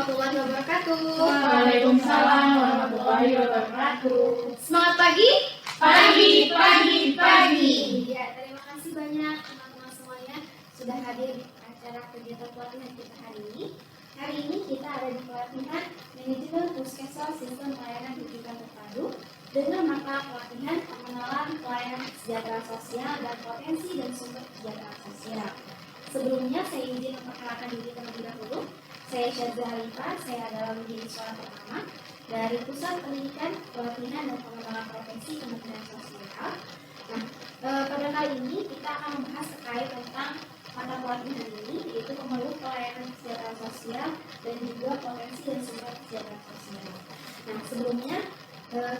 warahmatullahi wabarakatuh. Waalaikumsalam warahmatullahi wabarakatuh. Semangat pagi. Pagi. Ya, terima kasih banyak teman-teman semuanya sudah hadir di acara kegiatan pelatihan kita hari ini. Hari ini kita ada di pelatihan Manajemen Puskesmas Sistem Pelayanan Digital Terpadu dengan mata pelatihan pengenalan pelayanan kesejahteraan sosial dan potensi dan sumber kesejahteraan sosial. Sebelumnya saya izin memperkenalkan diri terlebih dahulu. Saya Syazza Halifah, saya adalah mahasiswa pertama dari Pusat Pendidikan, Pelatihan dan Pengembangan Profesi Kementerian Sosial. Nah, pada kali ini kita akan membahas terkait tentang mata pelatihan ini, yaitu pemeluk pelayanan kesejahteraan sosial dan juga potensi dan sumber kesejahteraan sosial. Nah, sebelumnya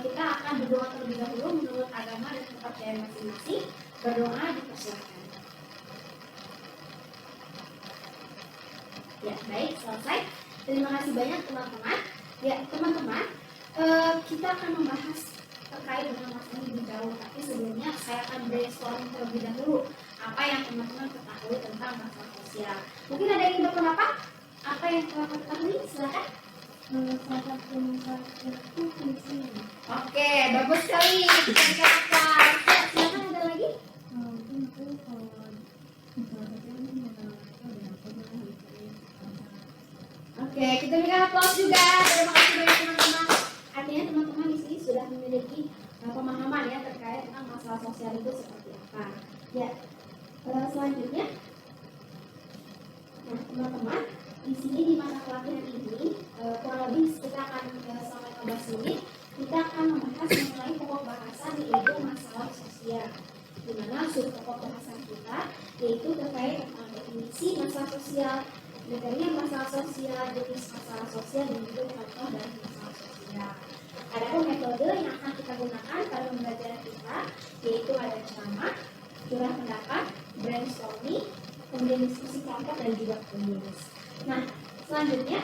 kita akan berdoa terlebih dahulu menurut agama dan kepercayaan masing-masing. Berdoa dipersilakan. Ya, baik, selesai. Terima kasih banyak teman-teman. Ya, teman-teman, kita akan membahas terkait dengan masalah ini lebih jauh. Tapi sebelumnya saya akan brainstorming terlebih dahulu apa yang teman-teman ketahui tentang masalah sosial. Mungkin ada yang berpendapat? Apa yang teman-teman ketahui? Silakan. Oke, bagus sekali. Silakan, ada lagi? Oke, kita berikan aplaus juga. Terima kasih banyak teman-teman. Artinya teman-teman di sini sudah memiliki pemahaman ya terkait tentang masalah sosial itu seperti apa. Ya, selanjutnya, nah teman-teman di sini di masa pelatihan ini kurang lebih kita akan sampai 15 menit. Kita akan membahas mengenai pokok bahasan yaitu masalah sosial. Di mana sub pokok bahasan kita yaitu terkait tentang definisi masalah sosial, kriteria masalah sosial, jenis masalah sosial, dan juga contoh dari masalah sosial. Adapun metode yang akan kita gunakan pada pembelajaran kita yaitu ada ceramah, curah pendapat, brainstorming, kemudian diskusi kelompok dan juga kuis. Nah, selanjutnya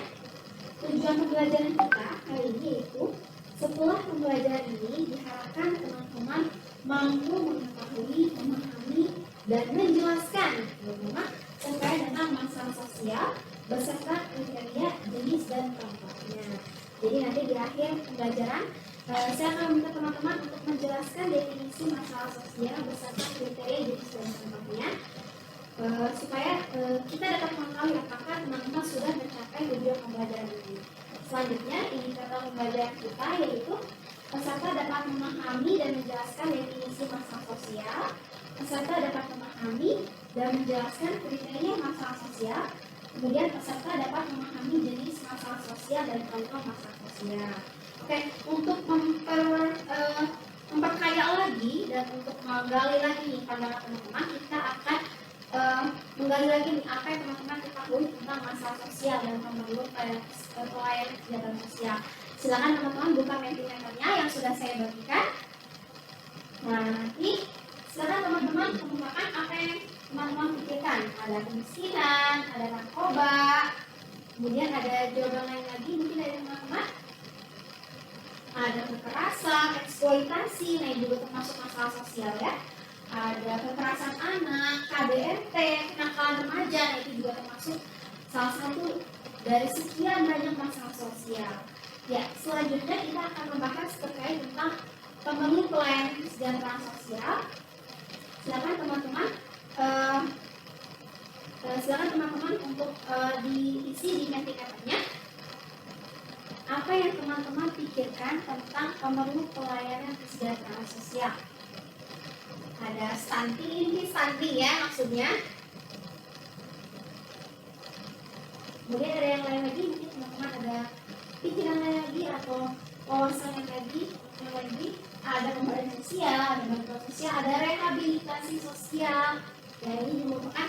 tujuan pembelajaran kita kali ini yaitu setelah pembelajaran ini diharapkan teman-teman mampu mengetahui, memahami, dan menjelaskan terkait tentang masalah sosial beserta kriteria, jenis, dan contohnya. Jadi nanti di akhir pembelajaran saya akan minta teman-teman untuk menjelaskan definisi masalah sosial beserta kriteria, jenis, dan contohnya supaya kita dapat mengetahui apakah teman-teman sudah mencapai tujuan pembelajaran ini. Selanjutnya indikator pembelajaran kita yaitu peserta dapat memahami dan menjelaskan definisi masalah sosial, peserta dapat memahami dan menjelaskan kriteria masalah sosial, kemudian peserta dapat memahami jenis masalah sosial dan contoh masalah sosial. Oke, untuk memperkaya lagi dan untuk menggali lagi nih pandangan teman-teman, kita akan menggali lagi nih apa yang teman-teman ketahui tentang masalah sosial dan pemeluk pelayanan kesejahteraan sosial. Silakan teman-teman buka Mentimeternya yang sudah saya bagikan. Nah, nanti silakan teman-teman kemukakan apa yang teman-teman pikirkan. Ada kemiskinan, ada narkoba, kemudian ada jawaban lain lagi mungkin dari teman-teman. Ada kekerasan, eksploitasi, nah ini juga termasuk masalah sosial ya. Ada kekerasan anak, KDRT, kenakalan remaja, nah itu juga termasuk salah satu dari sekian banyak masalah sosial. Ya, selanjutnya kita akan membahas terkait tentang pemeluk pelayanan kesejahteraan sosial. Silakan teman-teman untuk diisi di Mentimeternya. Apa yang teman-teman pikirkan tentang pemeluk pelayanan kesejahteraan sosial? Ada stunting ya maksudnya. Kemudian ada yang lain lagi, mungkin teman-teman ada pikiran lain lagi atau wawasan yang lagi, ada pemberdayaan sosial, ada bantuan sosial, ada rehabilitasi sosial. Ya ini merupakan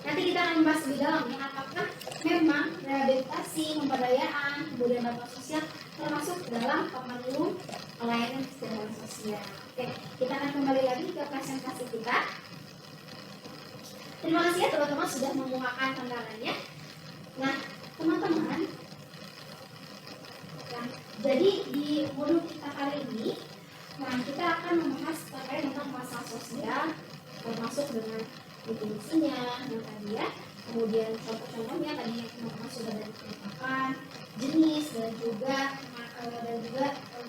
nanti kita akan membahas lebih dalam ya apakah memang rehabilitasi, pemberdayaan, kemudian bantuan sosial termasuk dalam pemeluk pelayanan kesejahteraan sosial. Oke, kita akan kembali lagi ke presentasi kita. Terima kasih ya teman-teman sudah membukakan pandangannya. Nah, teman-teman, jadi di modul kita kali ini, kita akan membahas terkait tentang masalah sosial, termasuk dengan definisinya, yang tadi ya. Kemudian contoh-contohnya tadi yang teman-teman sudah ceritakan, jenis dan juga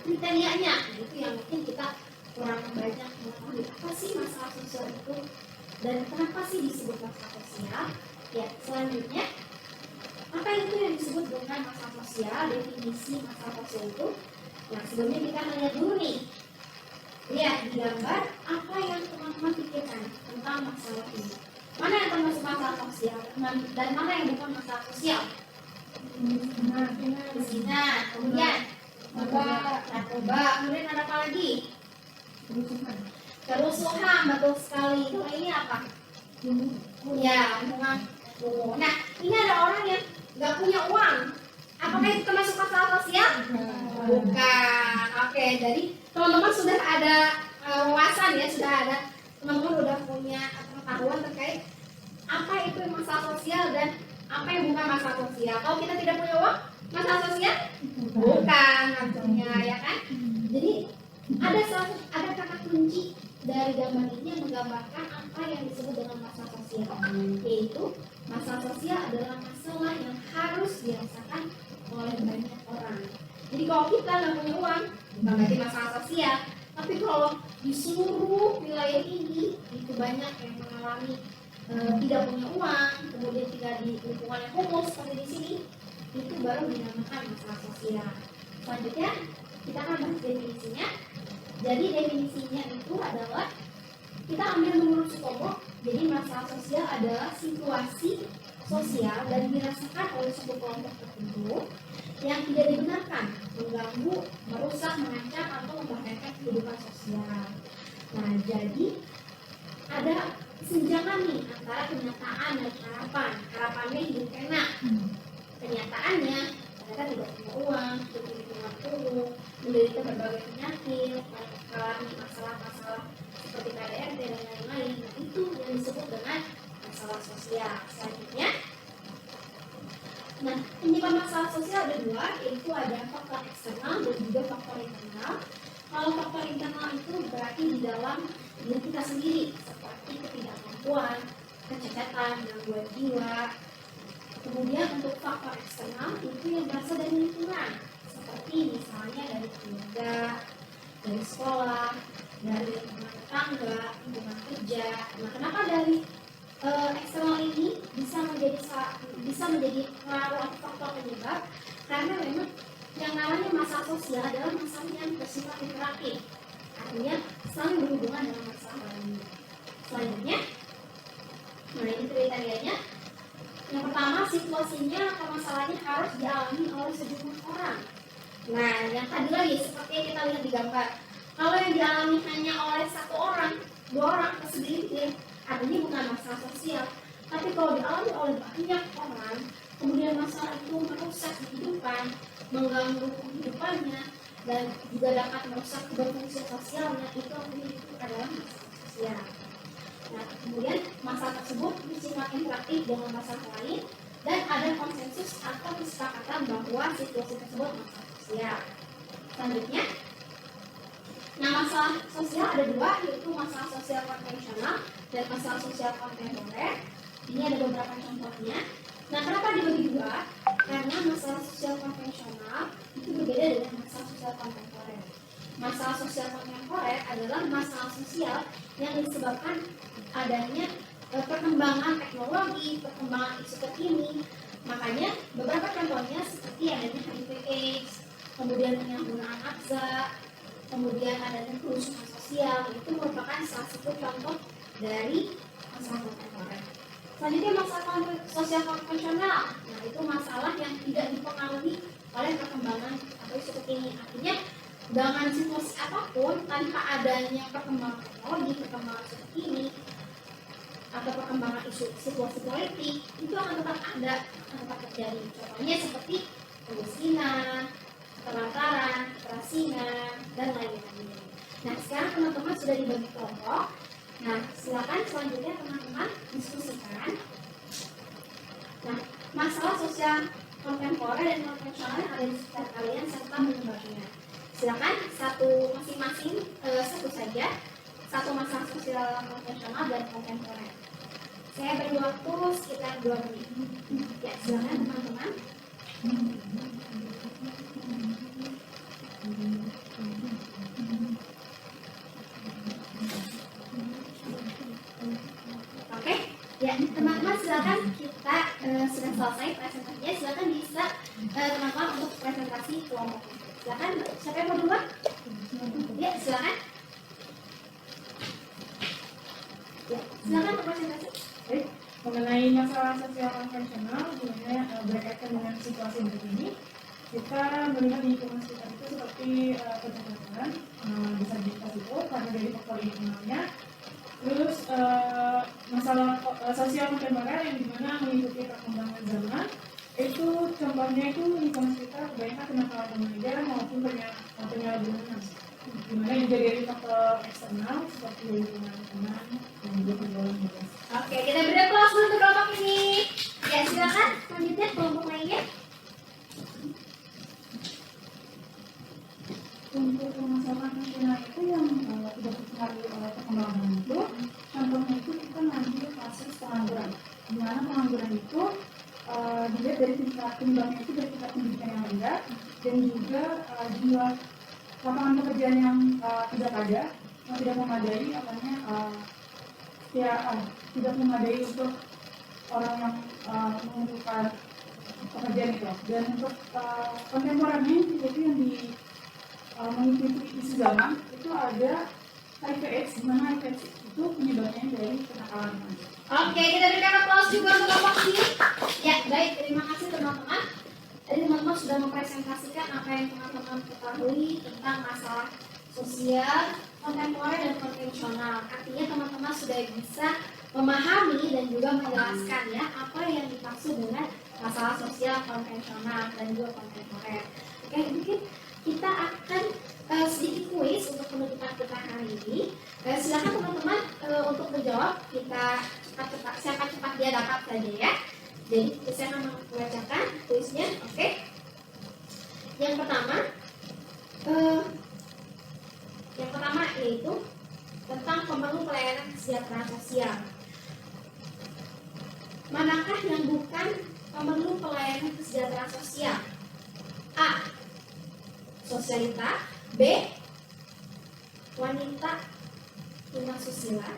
kriterianya, itu yang mungkin kita kurang banyak mengetahui apa sih masalah sosial itu dan kenapa sih disebut masalah sosial. Ya, selanjutnya apa itu yang disebut dengan masalah sosial, definisi masalah sosial itu. Nah, sebelumnya kita lihat dulu nih, lihat di gambar apa yang teman-teman pikirkan tentang masalah ini. Mana yang termasuk masalah sosial dan mana yang bukan masalah sosial? Zina, kemudian narkoba, kemudian ada apa lagi? Kerusuhan, betul sekali. Itu ini apa? Ya, hubungan. Nah, ini ada orang yang nggak punya uang. Apakah itu termasuk masalah sosial? Bukan. Oke, jadi teman-teman sudah ada wawasan ya, sudah ada teman-teman sudah punya pengetahuan terkait apa itu masalah sosial dan apa yang bukan masalah sosial. Kalau kita tidak punya uang, masalah sosial? Bukan maksudnya, ya kan? Jadi ada kata kunci dari gambar ini yang menggambarkan apa yang disebut dengan masalah sosial, yaitu masalah sosial adalah masalah yang harus dirasakan oleh banyak orang. Jadi kalau kita nggak punya uang, bukan berarti masalah sosial. Tapi kalau di seluruh wilayah ini itu banyak yang mengalami tidak punya uang, kemudian tinggal di lingkungan yang kumuh seperti di sini, itu baru dinamakan masalah sosial. Selanjutnya kita akan bahas definisinya. Jadi definisinya itu adalah kita ambil menurut Sutomo. Jadi masalah sosial adalah situasi sosial dan dirasakan oleh suatu kelompok tertentu yang tidak dibenarkan, mengganggu, merusak, mengancam atau membahayakan kehidupan sosial. Nah, jadi ada kesenjangan nih antara kenyataan dan harapan. Harapannya hidup enak, kenyataannya mereka tidak punya uang, hidup di lingkungan kumuh, menderita berbagai penyakit, mengalami masalah-masalah seperti KDRT dan lain-lain. Nah, itu yang disebut dengan masalah sosial. Selanjutnya, nah, penyebab masalah sosial ada dua, yaitu ada faktor eksternal dan juga faktor internal. Kalau faktor internal itu berarti di dalam diri kita sendiri, seperti ketidakmampuan, kecacatan, gangguan jiwa. Kemudian untuk faktor eksternal itu yang berasal dari lingkungan, seperti misalnya dari keluarga, dari sekolah, dari lingkungan tetangga, lingkungan kerja. Nah, kenapa dari eksternal ini bisa menjadi pengaruh atau faktor penyebab? Karena memang yang namanya masalah sosial adalah masalah yang bersifat interaktif, artinya saling berhubungan dengan masalah lainnya. Selanjutnya, nah ini kriterianya. Yang pertama, situasinya atau masalahnya harus dialami oleh sejumlah orang. Nah, yang tadi lagi seperti yang kita lihat di gambar, kalau yang dialami hanya oleh satu orang, dua orang atau segelintir, artinya bukan masalah sosial. Tapi kalau dialami oleh banyak orang, kemudian masalah itu merusak kehidupan, mengganggu kehidupannya, dan juga dapat merusak berfungsi sosialnya, itu artinya itu adalah masalah sosial. Nah, kemudian masalah tersebut bersifat interaktif dengan masalah lain dan ada konsensus atau kesepakatan bahwa situasi tersebut masalah sosial. Selanjutnya, nah masalah sosial ada dua, yaitu masalah sosial konvensional dan masalah sosial kontemporer. Ini ada beberapa contohnya. Nah, kenapa dibagi dua? Karena masalah sosial konvensional itu berbeda dengan masalah sosial kontemporer. Masalah sosial kontemporer adalah masalah sosial yang disebabkan adanya perkembangan teknologi, perkembangan isu terkini. Makanya beberapa contohnya seperti adanya HIV/AIDS, kemudian penyalahgunaan aksa, kemudian adanya kerusuhan sosial, itu merupakan salah satu contoh dari masalah kontemporer. Selanjutnya masalah sosial konvensional. Nah, itu masalah yang tidak dipengaruhi oleh perkembangan atau isu terkini. Artinya dengan situasi apapun, tanpa adanya perkembangan teknologi, perkembangan isu terkini, atau perkembangan isu situasi politik, itu akan tetap ada, akan tetap terjadi. Contohnya seperti kemiskinan, ketelantaran, kerasingan, dan lain-lain. Nah, sekarang teman-teman sudah dibagi kelompok. Nah, silakan selanjutnya teman-teman diskusikan. Nah, masalah sosial kontemporer dan konvensional yang ada di sekitar kalian serta penyebabnya. Silakan masing-masing satu saja, satu masalah sosial konvensional dan kontemporer. Saya beri waktu sekitar 2 menit. Ya, silakan teman-teman. Oke, ya teman-teman silakan kita sudah selesai presentasinya. Silakan bisa teman-teman untuk presentasi kelompok. Silakan, siapa yang mau duluan? Ya, silakan. Ya, silakan untuk presentasi. Baik, mengenai masalah sosial konvensional, sebenarnya berkaitan dengan situasi begini, kita melihat di lingkungan sekitar itu seperti percakapan, disabilitas itu karena dari faktor lingkungannya. Terus masalah sosial kontemporer yang dimana mengikuti perkembangan zaman, itu contohnya itu lingkungan sekitar kebanyakan kenakalan remaja maupun penyalahgunaan, dimana juga dari faktor eksternal seperti lingkungan teman dan juga pergaulan bebas. Oke, kita beri aplaus dulu untuk kelompok ini. Ya, silakan selanjutnya kelompok lainnya. Untuk permasalahan nasional itu yang tidak dipengaruhi oleh perkembangan itu, contohnya itu kita mengambil kasus pengangguran, di mana pengangguran itu dilihat dari tingkat penyebabnya itu dari tingkat pendidikan yang rendah dan juga jumlah lapangan pekerjaan yang tidak ada, yang tidak memadai, katanya tidak memadai untuk orang yang membutuhkan pekerjaan itu. Dan untuk kontemporer itu yang mengikuti isu zaman itu ada HIV/AIDS, di mana HIV/AIDS itu penyebabnya dari kenakalan remaja. Oke, kita berikan aplaus juga untuk kelompok ini. Ya, baik, terima kasih teman-teman. Tadi teman-teman sudah mempresentasikan apa yang teman-teman ketahui tentang masalah sosial kontemporer dan konvensional. Artinya teman-teman sudah bisa memahami dan juga menjelaskan ya apa yang dimaksud dengan masalah sosial konvensional dan juga kontemporer. Oke, mungkin kita akan sedikit kuis untuk penutupan kita hari ini. Silakan teman-teman untuk menjawab. Kita cepat-cepat, siapa cepat dia dapat saja ya. Jadi saya akan membacakan kuisnya. Oke. Yang pertama yaitu tentang pemerlu pelayanan kesejahteraan sosial. Manakah yang bukan pemerlu pelayanan kesejahteraan sosial? A. Sosialita. B. Wanita tunasusila.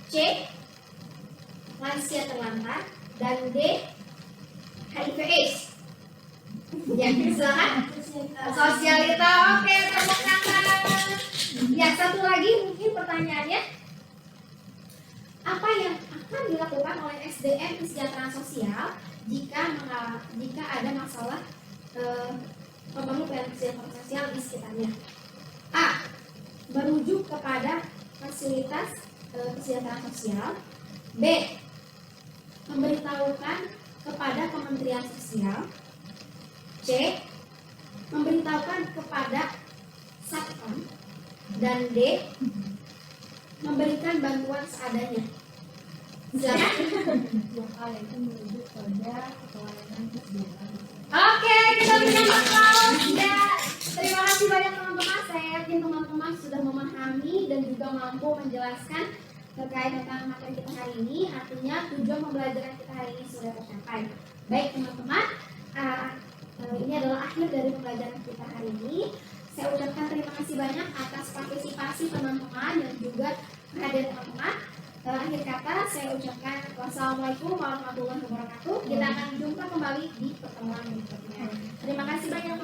C. Lansia terlantar. Dan D. HIV/AIDS. Ya, silakan. Sosialita. Oke, tepuk tangan. Ya, satu lagi mungkin pertanyaannya, apa yang akan dilakukan oleh SDM kesejahteraan sosial jika ada masalah pemerlu pelayanan kesejahteraan sosial di sekitarnya? A. Merujuk kepada fasilitas kesejahteraan sosial. B. Memberitahukan kepada Kementerian Sosial. C. Memberitahukan kepada Satpam. Dan D. Memberikan bantuan seadanya. Silakan. Yang A itu merujuk pada pelayanan kesejahteraan. Oke, kita berikan aplaus. Ya, terima kasih banyak teman-teman. Saya yakin teman-teman sudah memahami dan juga mampu menjelaskan terkait tentang materi kita hari ini. Artinya tujuan pembelajaran kita hari ini sudah tercapai. Baik teman-teman, ini adalah akhir dari pembelajaran kita hari ini. Saya ucapkan terima kasih banyak atas partisipasi teman-teman dan juga kehadiran teman-teman. Akhir kata saya ucapkan wassalamualaikum warahmatullahi wabarakatuh. Kita akan jumpa kembali di pertemuan berikutnya. Terima kasih banyak.